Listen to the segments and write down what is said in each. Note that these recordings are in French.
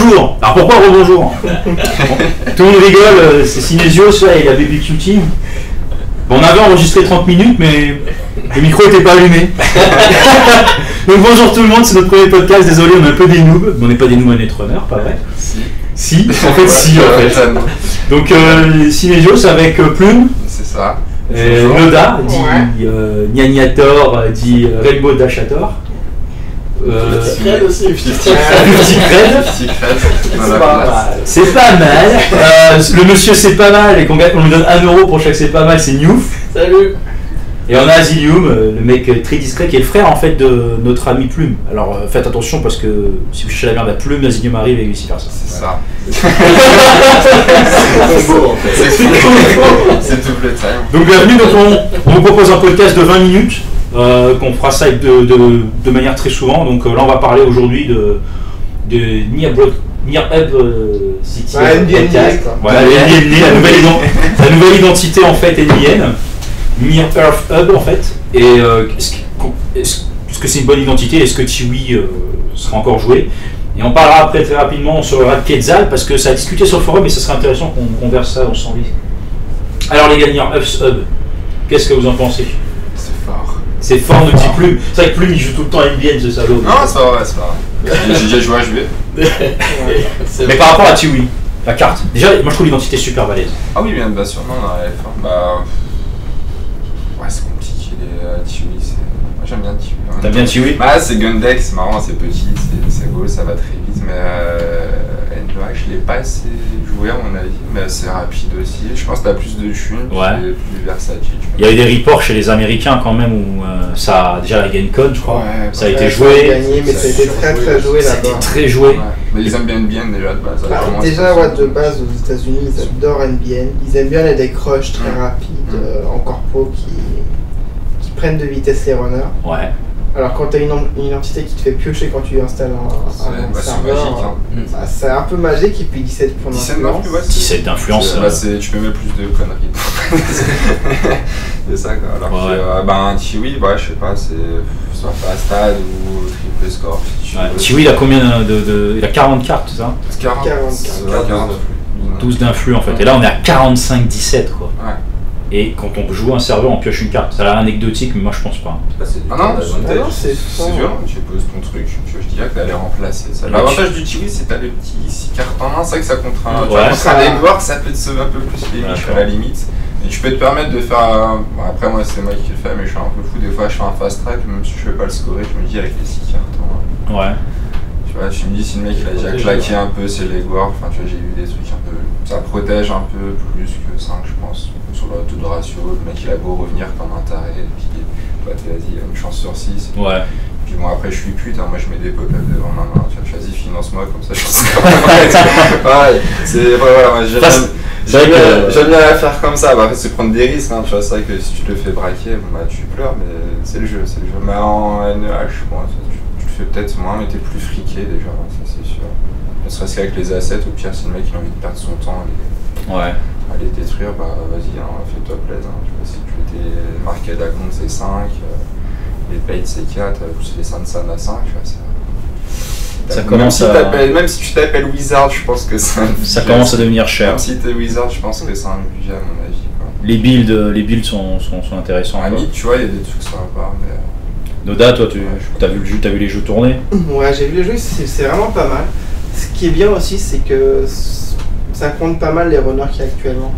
rebonjour. Alors pourquoi rebonjour? Tout le monde rigole, c'est Synesio, ça, et la BBQ Team. Bon, on avait enregistré 30 minutes, mais le micro n'était pas allumé. Donc bonjour tout le monde, c'est notre premier podcast. Désolé, on est un peu des noobs. Mais on n'est pas des noobs à Netrunner, pas vrai? Si, en fait, si, en fait. Donc Synesio, c'est avec Plume. C'est ça. Noda, dit Niagnator, dit Rainbow Dashator. Petit Cred aussi. Petit Cred. C'est pas mal. Le monsieur c'est pas mal et on lui donne 1 euro pour chaque c'est pas mal, c'est Newf. Salut. Et on a Asilium, le mec très discret qui est le frère en fait de notre ami Plume. Alors faites attention parce que si vous cherchez la merde à Plume, Asilium arrive et vice versa. C'est ça. C'est beau en fait. C'est tout le time. Donc bienvenue, donc on vous propose un podcast de 20 minutes. Qu'on fera ça de manière très souvent. Donc là on va parler aujourd'hui de Near Hub City. Voilà, la nouvelle identité en fait NBN, Near Earth Hub en fait. Et est-ce que c'est une bonne identité? Est-ce que Tiwi sera encore joué? Et on parlera après très rapidement sur le Rat Quetzal parce que ça a discuté sur le forum et ce serait intéressant qu'on converse ça ensemble. Alors les gars, Near Earth Hub, qu'est-ce que vous en pensez? C'est fort, ne dit Plume. C'est vrai que Plume il joue tout le temps à NBN ce salaud. Non, c'est pas vrai. J'ai déjà joué à jouer. Mais par rapport à Tiwi, la carte, déjà moi je trouve l'identité super balèze. Ah oui, bien sûr, non, bah. Ouais, c'est compliqué les Tiwi. Moi j'aime bien Tiwi. T'aimes bien Tiwi? Bah, c'est Gundeck, c'est marrant, c'est petit, c'est beau, ça va très vite, mais NBA, je l'ai pas assez joué à mon avis, mais c'est rapide aussi. Je pense que t'as plus de thunes, plus versatile. Il y a eu des reports chez les Américains quand même où ça, déjà la GameCon je crois, ouais, ça a été joué. Gagné, mais ça a été très joué là-bas. C'était très joué. Ouais. Mais ils aiment bien NBN déjà de base. Déjà de base aux États-Unis ils adorent NBN. Ils aiment bien les decks rush très rapides en corpo qui prennent de vitesse les runners. Ouais. Alors quand tu as une identité qui te fait piocher quand tu installes un serveur, c'est un peu magique et puis 17 points d'influence. 17 d'influence. Tu peux mettre plus de conneries. C'est ça quoi. Alors que un Tiwi, je sais pas, c'est soit pas stade ou triple score. Tiwi il a combien il a 40 cartes, c'est ça? 40. 12 d'influx en fait. Et là on est à 45-17 quoi. Ouais. Et quand on joue un serveur, on pioche une carte. Ça a l'air anecdotique, mais moi je pense pas. C'est violent, tu poses ton truc. Je dirais que t'allais remplacer ça. L'avantage du Tiwi, c'est que t'as les petits 6 cartes en main, c'est vrai que ça contraint. Contre un deck ça peut te sauver un peu plus les niches à la limite. Et tu peux te permettre de faire. Après, moi, c'est moi qui le fais, mais je suis un peu fou. Des fois, je fais un fast track, même si je fais pas le scorer, je me dis avec les 6 cartes. Ouais. Tu vois, je me dis si le mec il a déjà claqué un peu ses legwork, enfin tu vois, j'ai eu des trucs un peu. Ça protège un peu plus que 5, je pense. Sur le taux de ratio, le mec il a beau revenir comme un taré, et puis vas-y, il a une chance sur 6. Ouais. Puis bon, après je suis pute, moi je mets des pop-up devant ma main, tu vois, vas-y, finance-moi comme ça, je pense quand même. Pareil, c'est. Voilà, moi j'aime bien la faire comme ça. Après, c'est prendre des risques, hein, tu vois, c'est vrai que si tu te le fais braquer, tu pleures, mais c'est le jeu. Mais en NEH, bon, tu le fais peut-être moins, mais t'es plus friqué déjà, ça c'est sûr. Ne serait-ce qu'avec les assets, au pire, si le mec il a envie de perdre son temps, à les détruire, vas-y, fais-toi plaisir. Si tu étais marqué d'Akon c'est 5, les Paid c'est 4, les Sansan à 5, ça commence même si tu t'appelles Wizard, je pense que ça commence à devenir cher. Même si t'es Wizard, je pense que c'est un budget à mon avis. Quoi. Les builds sont intéressants. À mid, tu vois, il y a des trucs sympas. Noda, toi, t'as vu le jeu, t'as vu les jeux tourner? Ouais, j'ai vu les jeux, c'est vraiment pas mal. Ce qui est bien aussi, c'est que ça compte pas mal les runners qu'il y a actuellement.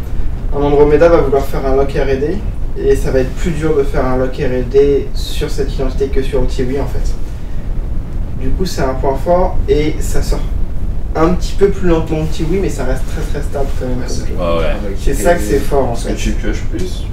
Un Andromeda va vouloir faire un lock R&D et ça va être plus dur de faire un lock R&D sur cette identité que sur le Tiwi en fait. Du coup c'est un point fort et ça sort un petit peu plus lentement que Tiwi mais ça reste très stable quand même. C'est ça que c'est fort en fait. Parce que tu pioches plus.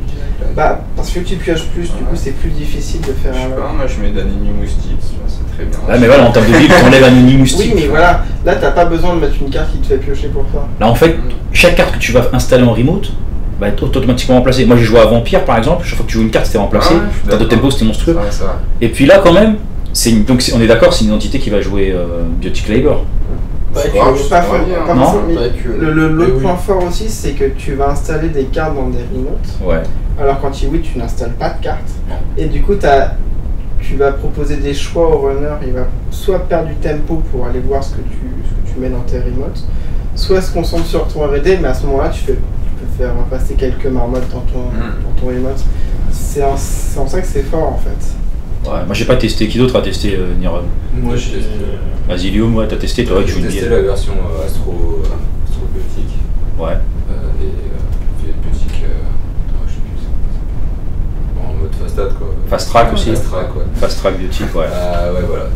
Parce que tu pioches plus, du coup c'est plus difficile de faire un lock. Moi je mets d'Animi Moustique, c'est très bien. Ouais mais voilà, en termes de build, t'enlèves Animi Moustique. Oui mais voilà, là t'as pas besoin de mettre une carte qui te fait piocher pour ça. Là en fait, chaque carte que tu vas installer en remote va être automatiquement remplacée. Moi j'ai joué à Vampire par exemple, chaque fois que tu joues une carte c'était remplacé, t'as de tempo c'était monstrueux. Et puis là quand même, on est d'accord, c'est une identité qui va jouer Biotic Labor. L'autre point fort aussi, c'est que tu vas installer des cartes dans des remotes. Ouais. Alors quand tu n'installes pas de cartes. Et du coup, tu as tu vas proposer des choix au runner, il va soit perdre du tempo pour aller voir ce que tu mets dans tes remotes, soit se concentrer sur ton R&D, mais à ce moment-là, tu peux faire passer quelques marmottes dans ton remote. C'est en ça que c'est fort en fait. Ouais, moi j'ai pas testé. Qui d'autre a testé Niron? Moi j'ai testé. Vas-y Guillaume, ouais, t'as testé, toi que je J'ai testé la version astrobiotique. Ouais. Et biotique, je sais plus. En mode fast track quoi. Fast track aussi. Fast track, ouais. Fast track biotique, ouais. Ouais, voilà.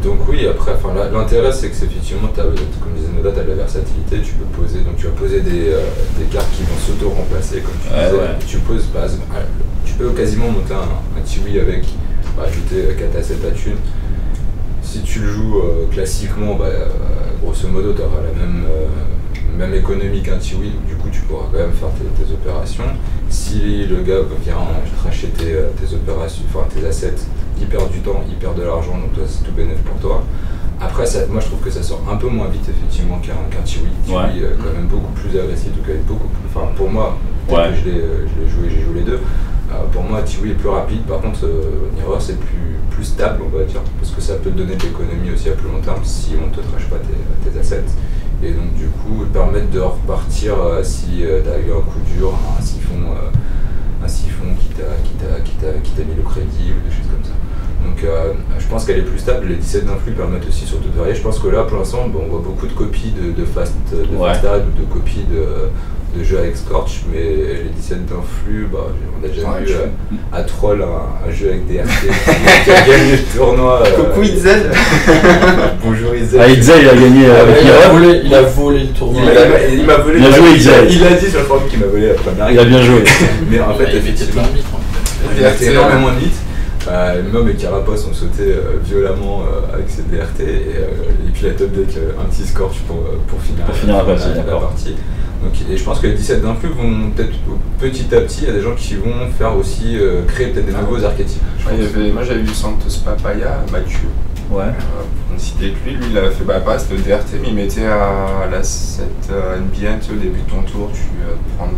Donc oui, après, l'intérêt c'est que effectivement, comme disait Noda, tu as de la versatilité, tu peux poser, donc tu vas poser des cartes qui vont s'auto-remplacer, comme tu disais. Ouais. Tu poses, tu peux quasiment monter un Tiwi avec, ajouter 4 assets à thune. Si tu le joues classiquement, grosso modo, tu auras la même économie qu'un Tiwi, donc du coup tu pourras quand même faire tes opérations. Si le gars vient tracher tes opérations, enfin tes assets, il perd du temps, il perd de l'argent, donc toi c'est tout bénéfice pour toi. Après, moi je trouve que ça sort un peu moins vite effectivement qu'un Tiwi. Tiwi quand même beaucoup plus agressif, donc avec beaucoup plus. Enfin pour moi, que je l'ai joué, j'ai joué les deux. Pour moi, Tiwi est plus rapide. Par contre, Mirror c'est plus stable, on va dire, parce que ça peut te donner de l'économie aussi à plus long terme si on ne te trache pas tes assets. Et donc du coup, permettre de repartir si tu as eu un coup dur, un siphon qui t'a mis le crédit ou des choses comme ça. Donc je pense qu'elle est plus stable. Les 17 d'influx permettent aussi surtout de varier. Je pense que là pour l'instant on voit beaucoup de copies de Fastad ou de copies de jeux avec Scorch, mais les 17 d'influx, on a déjà vu à Troll un jeu avec DRT qui a gagné le tournoi. Coucou Itzel. Bonjour Itzel. Itzel il a gagné avec il a volé le tournoi. Il m'a volé. Bien joué Itzel. Il a dit sur le forum qu'il m'a volé la première. Il a bien joué. Mais en fait effectivement il a fait énormément de mythes. L'homme et Carapace ont sauté violemment avec ses DRT et puis la top deck un petit Scorch pour finir la partie. Donc, et je pense que les 17 d'influx vont peut-être petit à petit, il y a des gens qui vont faire aussi créer peut-être des nouveaux archétypes. Moi j'avais vu Santos Papaya, Mathieu. Ouais. Pour citer que lui il avait fait bypass le DRT, mais il mettait à la 7 NBN, au début de ton tour, tu prends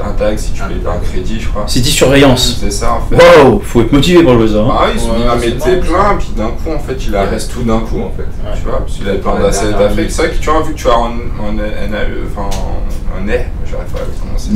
un tag si tu payes un crédit, je crois. City surveillance. C'est ça en fait. Wow, faut être motivé pour le buzzer. Ah oui, il en mettait plein, puis d'un coup en fait il arrête tout d'un coup en fait. Tu vois, parce qu'il avait plein d'assets à faire. C'est vrai que tu vois, vu que tu as en NAE, enfin en nez, j'arrive pas à commencer.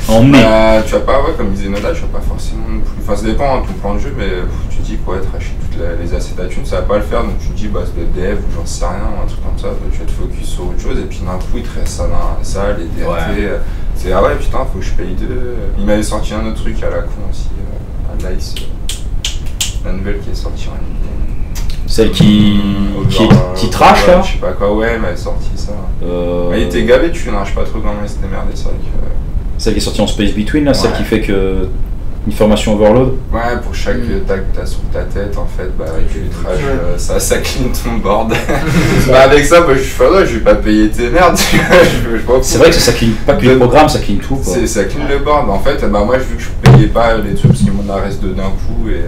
En nez. Tu vas pas, comme disait Noda, tu vas pas forcément non plus. Enfin, ça dépend de ton plan de jeu, mais tu te dis quoi, tracher toutes les assets à thune, ça va pas le faire, donc tu te dis, bah, c'est le dev ou j'en sais rien, ou un truc comme ça, tu vas te focus sur autre chose, et puis d'un coup, il te reste ça, les DRT. C'est ah ouais, putain, faut que je paye deux. Il m'avait sorti un autre truc à la con aussi, à Lice, la nouvelle qui est sortie en ligne. Celle qui trash là? Je sais pas quoi, ouais, elle m'avait sorti ça. Il était gavé, tu sais pas trop comment il s'était merdé, c'est vrai que. Celle qui est sortie en Space Between là, celle qui fait que. Une formation overload? Ouais, pour chaque tag que t'as sur ta tête, en fait, avec le trash, ça clean ton board. Avec ça, je vais pas payer tes merdes. C'est vrai que ça clean pas que le programme, ça clean tout. Ça clean le board. En fait, moi, vu que je payais pas les trucs parce qu'ils m'en arrêtent d'un coup et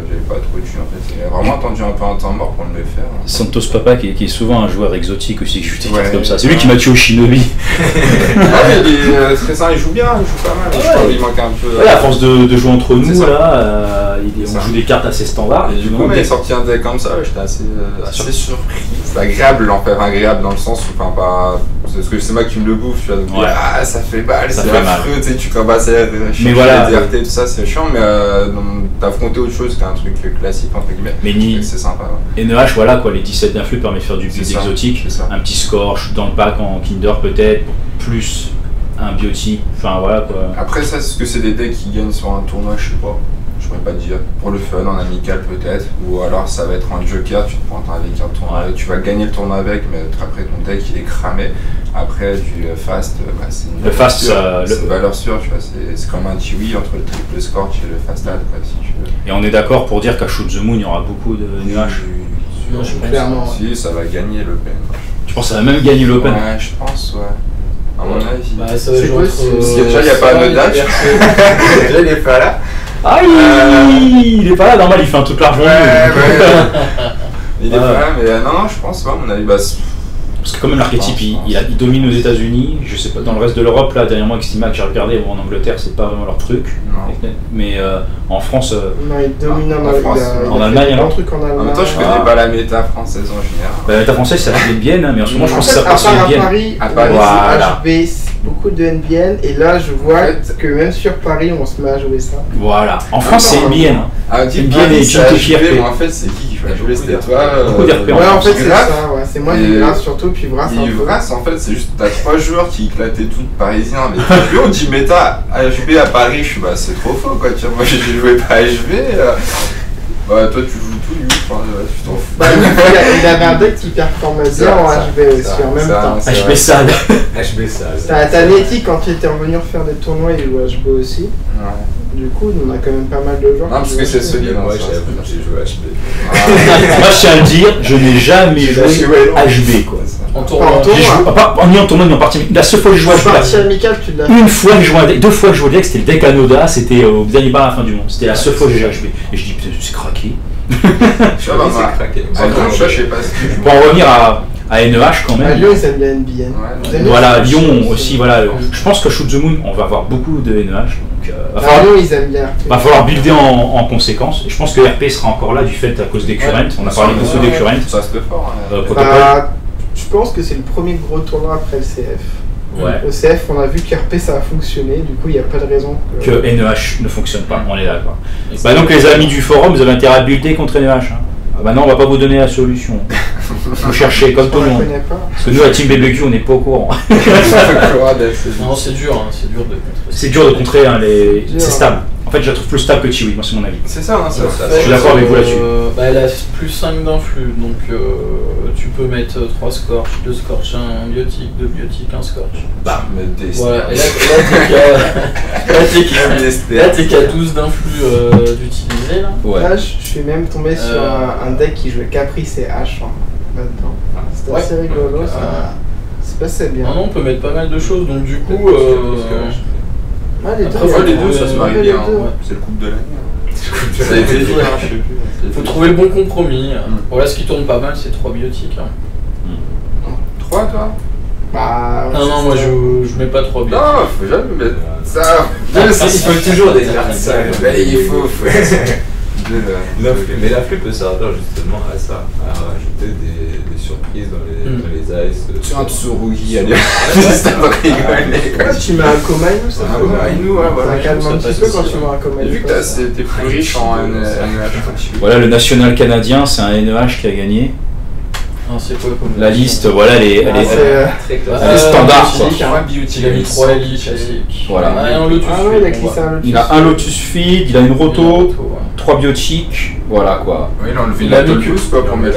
j'avais pas trop de thunes, en fait. J'ai vraiment attendu un peu un temps mort pour me le faire. Santos Papa, qui est souvent un joueur exotique aussi, qui joue des cartes comme ça. C'est lui qui m'a tué au Shinobi. Il est stressant, il joue bien, il joue pas mal. Il manque un peu. À force de jouer entre nous, là, on joue des cartes assez standards. Et du coup, il est sorti un deck comme ça, j'étais assez surpris. C'est agréable, en fait, agréable dans le sens où, enfin, pas. Parce que c'est moi qui me le bouffe, tu vois, donc ça fait mal, c'est affreux, tu commences à chercher les DRT, tout ça, c'est chiant, mais t'affronter autre chose qu'un truc classique, entre guillemets. Mais c'est sympa. NEH, voilà, quoi, les 17 d'influx permettent de faire du build exotique, un petit Scorch dans le pack en Kinder peut-être, plus un biotique, enfin voilà quoi. Après ça, est-ce que c'est des decks qui gagnent sur un tournoi, je sais pas. Je pourrais pas te dire. Pour le fun, en amical peut-être. Ou alors ça va être un joker, tu te pointes avec un tournoi, tu vas gagner le tournoi avec, mais après ton deck il est cramé. Après du fast, c'est une valeur sûre, tu vois. C'est comme un Tiwi entre le triple Scorch et le Fastad, quoi, si tu veux. Et on est d'accord pour dire qu'à Shoot the Moon il y aura beaucoup de NEH. Clairement. Si, ça va gagner l'Open. Tu penses que ça va même gagner l'Open? Ouais, je pense, ouais. À mon avis. Ça va jouer déjà il n'y a pas de date. Déjà il est pas là. Ah il est pas là, normal, il fait un truc l'argent. Il est pas là, mais non, je pense pas, à mon avis. Parce que quand même l'archétype il domine aux États-Unis, je sais pas, dans le reste de l'Europe, là dernièrement avec Stimac, j'ai regardé, bon, en Angleterre c'est pas vraiment leur truc, mais en France. Non, il domine en Allemagne, un truc en Allemagne. En même temps, je connais pas la méta française en général. La méta française, ça fait bien, hein, mais en ce moment, je pense que ça passe à bien. À Paris, voilà. HB, beaucoup de NBN, et là je vois que même sur Paris, on se met à jouer ça. Voilà. En France, c'est NBN. NBN et HB, en fait, c'est qui va jouer? C'était toi. Beaucoup d'RP. Ouais, en fait, c'est ça, ouais. C'est moi qui Vras surtout, puis Vras. Vras, en fait, c'est juste, t'as 3 joueurs qui éclataient tout parisiens. Mais HB, on dit méta HB à Paris, je suis bah, c'est trop faux, quoi. Moi, j'ai joué pas HB. Bah, toi, tu joues tout nu, tu t'en fous. Bah, il avait un deck qui performait bien en HB aussi, en même temps. HB sale. HB sale. T'as Netty, quand il était revenu refaire des tournois, il jouait HB aussi. Ouais. Du coup, on a quand même pas mal de joueurs. Non, parce que c'est solide. Moi, j'ai joué HB. Moi, je tiens à le dire, je n'ai jamais joué HB, quoi. En tournoi. Ni en tournoi, ni en partie. La seule fois que je jouais en partie amicale, tu l'as. Une fois que je jouais un deck, 2 fois que je jouais le deck, c'était le deck Anoda, c'était au dernier bar à la fin du monde. C'était la seule fois que j'ai joué HB. Et je dis, putain, c'est craqué. Tu vois, c'est craqué. Je sais pas ce que je Pour en revenir à NEH quand même. À Lyon, ils aiment bien NBN. Voilà, Lyon aussi, voilà. Je pense que Shoot the Moon, on va avoir beaucoup de NEH. Lyon, ils aiment bien. Va falloir builder en conséquence. Et je pense que RP sera encore là du fait à cause des currents. On a parlé beaucoup des currents. Ça se peut fort. Je pense que c'est le premier gros tournoi après le CF. Ouais. Au CF, on a vu qu'RP ça a fonctionné, du coup il n'y a pas de raison que NEH ne fonctionne pas, on est d'accord. Bah donc les amis du forum, vous avez intérêt à builder contre NEH. Hein. Ah bah non, on va pas vous donner la solution. Vous cherchez comme tout le monde. Parce que nous, à Team BBQ, on n'est pas au courant. Non, c'est dur, hein, c'est dur de contrer. C'est dur de contrer, hein, c'est stable. En fait, je la trouve plus stable que Chiwi, moi c'est mon avis. C'est ça, hein, ça. Je suis d'accord avec vous là-dessus. Elle a plus 5 d'influx, donc tu peux mettre 3 scorch, 2 scorch, 1 biotique, 2 biotiques, 1 scorch. Bah, voilà, et là t'es qu'à 12 d'influx d'utiliser là. Ouais. Là, je suis même tombé sur un deck qui jouait Caprice et H là-dedans. C'était assez rigolo, ça se passait bien. Non, on peut mettre pas mal de choses, donc du coup. Les deux, ça se marie bien. C'est le couple de l'année. Ça a été dit, je sais plus. Il faut trouver le bon compromis. Voilà, ce qui tourne pas mal, c'est 3 biotiques. 3 toi? Bah, non, moi je mets pas 3 biotiques. Non, faut jamais mettre ça. Il faut toujours des cartes ça. Il faut. Mais l'afflux peut servir justement à ça, à rajouter des surprises dans les ice. Tu as un Tsurugi, allez, ça va rigoler. Tu mets un Komainu, ça calme un petit peu quand tu mets un Komainu. Vu que t'es plus riche en NEH. Voilà, le national canadien, c'est un NEH qui a gagné. Non, c'est quoi comme la liste, voilà, elle est très classe. Elle est standard. Il a mis 3 Elite classiques. Voilà. Il a un Lotus Feed, il a une Roto, 3 biotiques, voilà quoi. Oui, il a enlevé la Lotus quoi pour mettre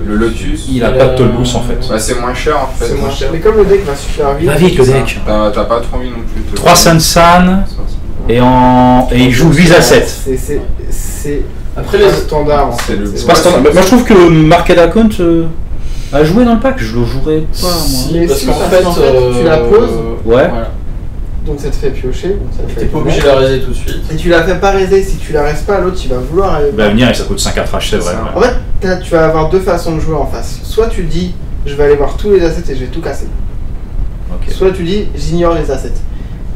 le Lotus. Il a pas de Tolbous en fait. Bah, c'est moins cher en fait. C'est moins cher. Mais comme le deck va super vite. Va vite le deck. T'as pas trop envie non plus. 3 Sansan et il joue 8 à 7. C'est après les standards. C'est pas standard. Moi je trouve que Market Account a joué dans le pack. Je le jouerais pas moi. Mais parce qu'en fait tu la poses. Ouais. Donc ça te fait piocher. T'es pas obligé de la raiser tout de suite. Et tu la fais pas raiser. Si tu la raises pas, l'autre il va vouloir aller. Il va venir et ça coûte 5 artrages, c'est vrai. En fait, tu vas avoir deux façons de jouer en face. Soit tu dis je vais aller voir tous les assets et je vais tout casser. Soit tu dis j'ignore les assets.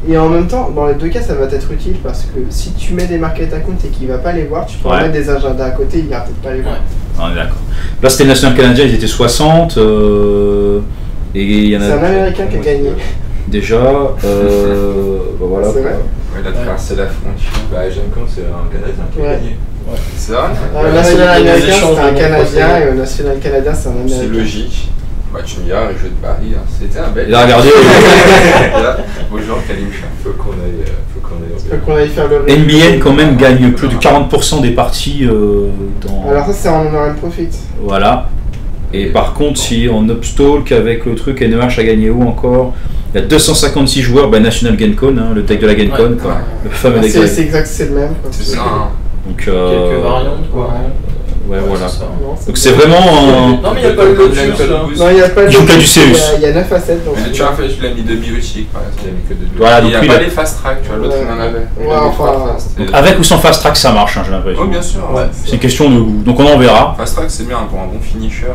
Et en même temps, dans les deux cas, ça va être utile parce que si tu mets des market accounts et qu'il va pas les voir, tu peux mettre des agendas à côté, il va peut-être pas les voir. On est d'accord. Là, c'était le national canadien, ils étaient 60. Et il y en a. C'est un Américain qui a gagné. Déjà, voilà. C'est vrai. Il a traversé la frontière. Bah, Gemcon, c'est un Canadien qui a gagné. C'est vrai. Le national américain, c'est un Canadien et le national canadien, c'est un Américain. C'est logique. Bah, tu me diras, les jeux de Paris, c'était un bel. Il a regardé. Bonjour, Kalimcha. Faut qu'on aille faire le. NBN, quand même, gagne plus de 40% des parties dans. Alors, ça, c'est en honor and profit. Voilà. Et par contre, si on upstalk avec le truc, NEH a gagné où encore? Il y a 256 joueurs, National GenCon, hein, le deck de la GenCon, quoi. Le fameux deck. C'est exact, c'est le même. C'est ça. Donc, quelques variantes, quoi. Ouais, voilà. Donc c'est vraiment. Non, mais il n'y a pas le Lotus. Non, il n'y a pas le Lotus. Il y a 9 à 7. Mais tu as fait, tu l'as mis de biotique par exemple. Il a mis que de voilà, il n'y a pas les fast track, tu vois, l'autre il en avait. Ouais, enfin. Avec ou sans fast track, ça marche, j'ai l'impression. Oh, bien sûr. C'est une question de goût. Donc on en verra. Fast track, c'est bien pour un bon finisher.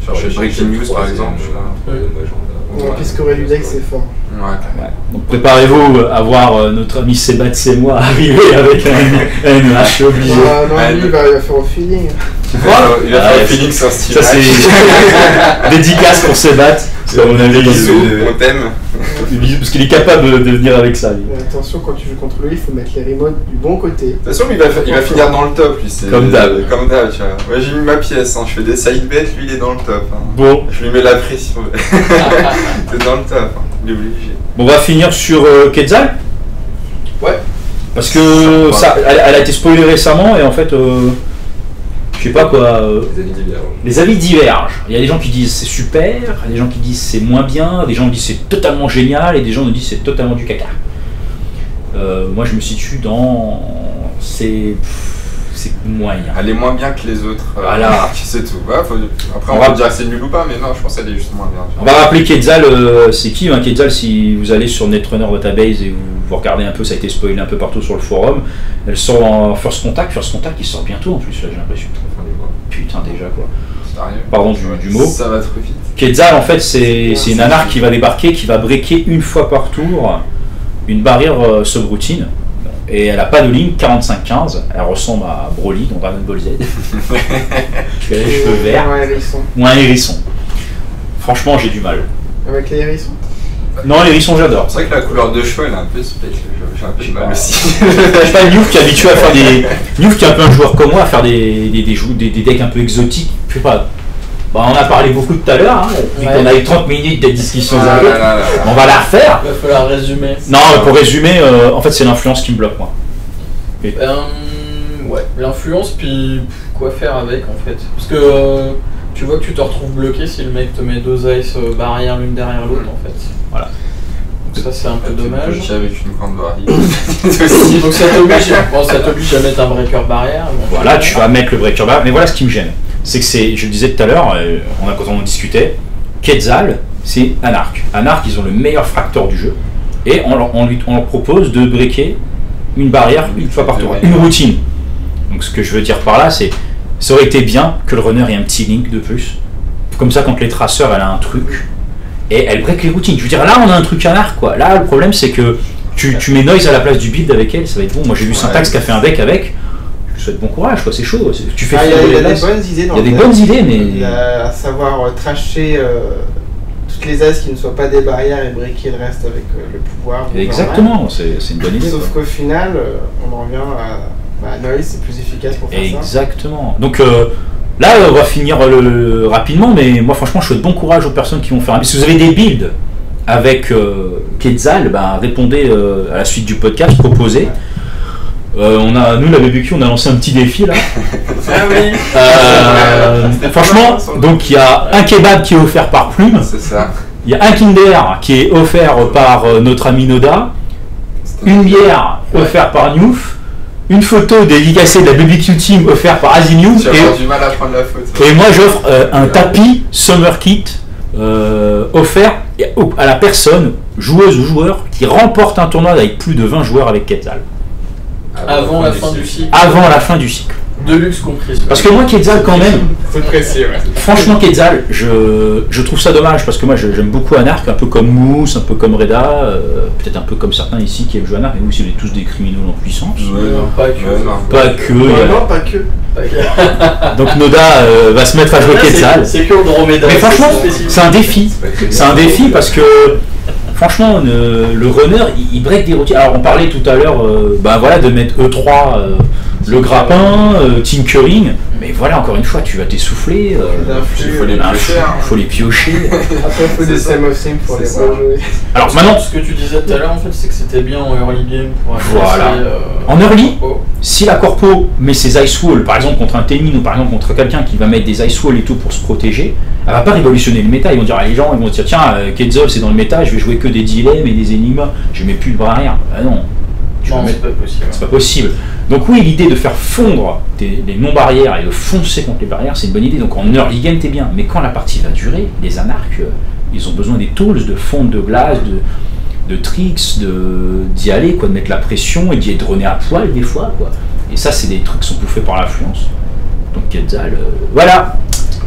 Chercher Breaking News par exemple. Qu'est-ce qu'aurait Ludex, c'est fort. Ouais. Donc préparez-vous à voir notre ami Sébastien et moi arriver avec un NH obligé. Non, lui il va faire au feeling. Il va faire au feeling sur Steam. Ça c'est dédicace pour Sébastien. Parce qu'on avait on t'aime. Parce qu'il est capable de venir avec ça. Lui. Attention, quand tu joues contre lui, il faut mettre les remotes du bon côté. De toute façon, il va finir dans le top, lui. Comme d'hab. Comme d'hab, tu vois. Ouais, j'ai mis ma pièce, je fais des side bets, lui il est dans le top. Bon. Je lui mets la pression. T'es dans le top, il est obligé. Bon, on va finir sur Quetzal. Ouais. Parce que ça, elle a été spoilée récemment et en fait, je sais pas quoi. Les avis divergent. Il y a des gens qui disent c'est super, il y a des gens qui disent c'est moins bien, des gens disent c'est totalement génial et des gens nous disent c'est totalement du caca. Moi je me situe dans. C'est moyen. Elle est moins bien que les autres. Voilà. C'est tout. Ouais, après, on va dire c'est nul ou pas, mais non, je pense qu'elle est juste moins bien. On va rappeler Quetzal, c'est qui Quetzal, si vous allez sur Netrunner Database et vous regardez un peu, ça a été spoilé un peu partout sur le forum. Elle sort en First Contact. First Contact il sort bientôt en plus, là j'ai l'impression. Putain, déjà quoi. Pardon du mot. Ça va trop vite. Quetzal en fait, c'est une anarque qui va débarquer, qui va breaker une fois par tour une barrière subroutine. Et elle a pas de ligne 45-15, elle ressemble à Broly dans Dragon Ball Z. Elle a les cheveux verts. Ou un hérisson. Franchement, j'ai du mal. Avec les hérissons? Non, les hérissons, j'adore. C'est vrai que la couleur de cheveux, elle est un peu spec, j'ai un peu de mal aussi. Je sais pas, Newf qui est habitué à faire des. Newf qui est un peu un joueur comme moi, à faire des decks un peu exotiques. Je sais pas. Bah, on a parlé beaucoup tout à l'heure, hein, et qu'on a eu 30 minutes de discussion. On va la refaire. Il va falloir résumer. Non, pour résumer, en fait, c'est l'influence qui me bloque, moi. Ouais, l'influence, puis quoi faire avec en fait. Parce que tu vois que tu te retrouves bloqué si le mec te met deux ice barrières l'une derrière l'autre en fait. Voilà. Donc ça c'est un peu dommage. Avec une grande barrière. Donc ça t'oblige à mettre un breaker barrière. Voilà, tu vas mettre le breaker barrière, mais voilà ce qui me gêne. C'est que je le disais tout à l'heure, quand on en discutait, Quetzal, c'est Anarch. Anarch, ils ont le meilleur fracteur du jeu, et on leur propose de breaker une barrière une fois par tour, une routine. Donc ce que je veux dire par là, c'est ça aurait été bien que le runner ait un petit link de plus. Comme ça, quand les traceurs, elle a un truc, et elle break les routines. Je veux dire, là, on a un truc Anarch, quoi. Là, le problème, c'est que tu mets Noise à la place du build avec elle, ça va être bon. Moi, j'ai vu Syntax qui a fait un deck avec. Je souhaite bon courage, quoi, c'est chaud. Tu fais il y a des bonnes idées dans il y a des bonnes idées, mais. À savoir trasher toutes les as qui ne soient pas des barrières et breaker le reste avec le pouvoir. Exactement, c'est une bonne idée. Sauf qu'au final, on en revient à Noise, c'est plus efficace pour faire ça. Exactement. Donc là, on va finir rapidement, mais moi, franchement, je souhaite bon courage aux personnes qui vont faire. Si vous avez des builds avec Quetzal, répondez à la suite du podcast, proposez. Nous, la BBQ, on a lancé un petit défi là. Ah oui. Franchement, donc il y a un kebab qui est offert par Plume. C'est ça. Il y a un Kinder qui est offert par notre ami Noda. Une bière offerte par Newf. Une photo dédicacée de la BBQ Team offerte par Azimut. Tu vas avoir du mal à prendre la photo. Et moi, j'offre un tapis Summer Kit offert à la personne, joueuse ou joueur, qui remporte un tournoi avec plus de 20 joueurs avec Quetzal. Avant la fin du cycle. Avant la fin du cycle. Deluxe compris. Parce que moi, Quetzal, quand même. C'est précis, ouais. Franchement, Quetzal, je trouve ça dommage parce que moi, j'aime beaucoup Anarch, un peu comme Mousse, un peu comme Reda, peut-être un peu comme certains ici qui aiment jouer Anarch, mais vous, si vous êtes tous des criminels en puissance. Non, pas que. Pas que. Non, pas que. Donc Noda va se mettre à jouer Quetzal. C'est que Andromeda. Mais franchement, c'est un défi. C'est un défi parce que. Franchement, le runner, il break des routines. Alors, on parlait tout à l'heure de mettre E3, le grappin, tinkering. Mais voilà, encore une fois, tu vas t'essouffler. Il faut les piocher. Après, il faut des Same of Sim pour les voir jouer. Alors, maintenant. Ce que tu disais tout à l'heure, en fait, c'est que c'était bien en early game pour voilà. En early, si la corpo met ses ice walls, par exemple contre un Ténin ou par exemple contre quelqu'un qui va mettre des ice walls et tout pour se protéger, elle va pas révolutionner le méta. Ils vont dire, les gens ils vont dire, tiens, Quetzal c'est dans le méta, je vais jouer que des dilemmes et des énigmes, je mets plus de barrière. Ah non, c'est pas possible. C'est pas possible. Donc oui, l'idée de faire fondre les non-barrières et de foncer contre les barrières, c'est une bonne idée. Donc en early game, t'es bien. Mais quand la partie va durer, les anarches, ils ont besoin des tools de fonte de glace, de tricks, d'y aller, quoi, de mettre la pression et d'y être runner à poil des fois, quoi. Et ça, c'est des trucs qui sont bouffés par l'influence. Donc Quetzal, voilà,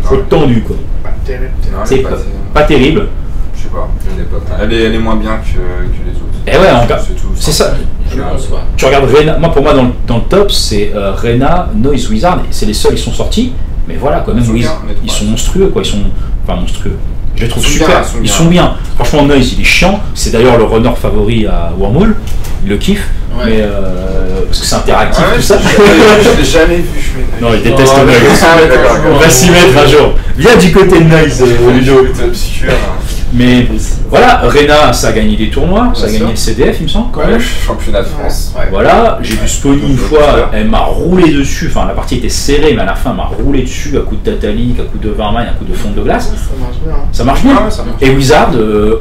faut être tendu, quoi. terrible. C'est pas terrible. Je sais pas. On n'est pas Elle est moins bien que les autres. Et ouais, c'est tout. c'est ça. Je pense pas. Tu regardes Reyna, moi pour moi dans le top c'est Reyna, Noise, Wizard, c'est les seuls qui sont sortis, mais voilà quoi, même ils sont monstrueux quoi, ils sont monstrueux. Je les trouve super, ils sont bien. Franchement Noise il est chiant, c'est d'ailleurs le runner favori à Wormhole, il le kiffe, mais parce que c'est interactif tout ça. Je l'ai jamais vu. Non il déteste Noise. On va s'y mettre un jour. Viens du côté de Noise, Ludo. Mais voilà, Reyna, ça a gagné des tournois, ça a gagné le CDF, il me semble. Ouais, championnat de France. Ouais. Voilà, j'ai vu Spony une fois, elle m'a roulé dessus, enfin la partie était serrée, mais à la fin elle m'a roulé dessus à coup de Tatalik, à coup de Vermine, à coup de fond de glace. Ça marche bien. Et Wizard,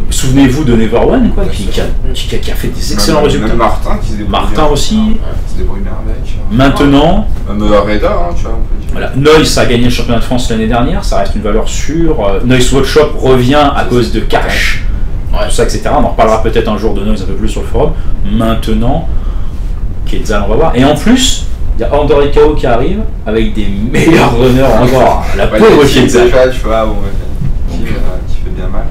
souvenez-vous de Neverone, quoi, qui a fait des excellents résultats. Même Martin aussi. Se débrouille bien avec. Maintenant. Reda, tu vois, on peut dire. Voilà. Noise, ça a gagné le championnat de France l'année dernière, ça reste une valeur sûre. Noise Workshop revient à cause de cash, tout ça, etc. On en reparlera peut-être un jour de Noise un peu plus sur le forum. Maintenant, Quetzal, on va voir. Et en plus, il y a Under KO qui arrive avec des meilleurs runners encore. La pauvre Quetzal. Déjà, tu vois, qui fait bien mal.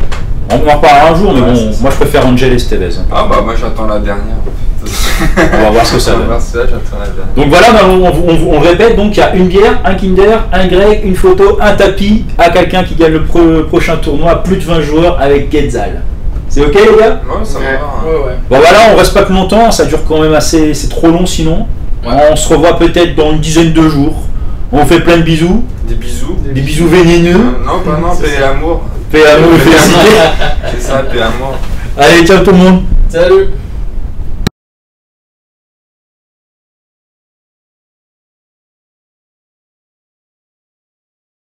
On en reparlera un jour, mais bon, moi je préfère Angel Estevez. Ah bah moi j'attends la dernière. On va voir ce que ça donne. Donc voilà, on répète, donc il y a une bière, un Kinder, un Greg, une photo, un tapis à quelqu'un qui gagne le prochain tournoi, plus de 20 joueurs avec Quetzal. C'est ok les gars? Ouais, ça va. Bon voilà, on reste pas plus longtemps, ça dure quand même assez, c'est trop long sinon. On se revoit peut-être dans une dizaine de jours. On fait plein de bisous. Des bisous. Des bisous vénéneux. Non, paix et amour. Paix et amour, félicité. C'est ça, paix et amour. Allez, ciao tout le monde. Salut.